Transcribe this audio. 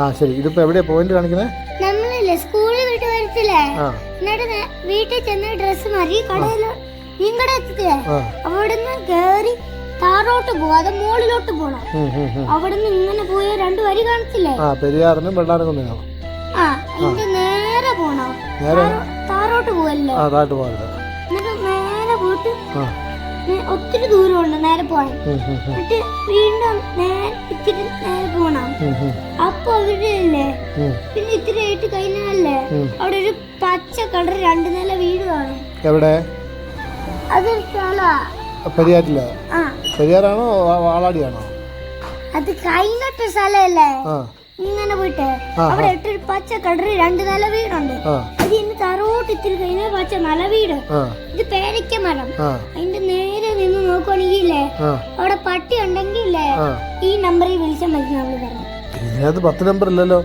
ആ ശരി. ഇതിപ്പോ എവിടെയാ പോയിന്റ് കാണിക്കുന്നത്? നമ്മളല്ലേ സ്കൂളിൽ വിട്ട് വരത്തില്ലേ, എന്നിട്ട് വീട്ടിൽ ചെന്ന് ഡ്രസ് മാറി കടയിൽ മീൻകട എത്തില്ലേ, അവിടുന്ന് കേറി താറോട്ട് പോവാതെ മോളിലോട്ട് പോണം. അവിടുന്ന് ഇങ്ങനെ പോയ 2 വരി കാണത്തില്ലേ, പെരിയാറിനും വെള്ളാരക്കുന്നിനോ? അതിന്റെ നേരെ പോണം. താറോട്ട് പോവല്ലോ, എന്നിട്ട് നേരെ പോയിട്ട് ഒത്തിരി ദൂരമുണ്ട് നേരെ പോകാൻ. എന്നിട്ട് വീണ്ടും ഇത്തിരി നേരെ പോണം. അപ്പൊ അവരില്ലേ പിന്നെ ഇത്തിരി ആയിട്ട് കഴിഞ്ഞാലേ അവിടെ ഒരു പച്ച കളർ 2 നില വീട് കാണും. എവിടെ? അതൊരു സ്ഥലമാ. പെരിയാറ്റിലോ? പെരിയാറാണോ വാളാടിയാണോ? അത് കഴിഞ്ഞിട്ട് സ്ഥലല്ലേ. ഇങ്ങനെ പോയിട്ട് അവിടെ ഇട്ടൊരു പച്ച കളർ 2 നില വീടുണ്ട്. അത് ഇന്ന് തറോട്ട് ഇത്തിരി കഴിഞ്ഞ പച്ച മല വീട്. ഇത് പേരയ്ക്ക മരം. അതിന്റെ നേരെ നിന്ന് നോക്കുവാണെങ്കിലേ അവിടെ പട്ടി ഉണ്ടെങ്കിലേ ഈ നമ്പറിൽ വിളിച്ചാൽ മതി. നമ്മള് പറഞ്ഞു 10 നമ്പർ ഇല്ലല്ലോ.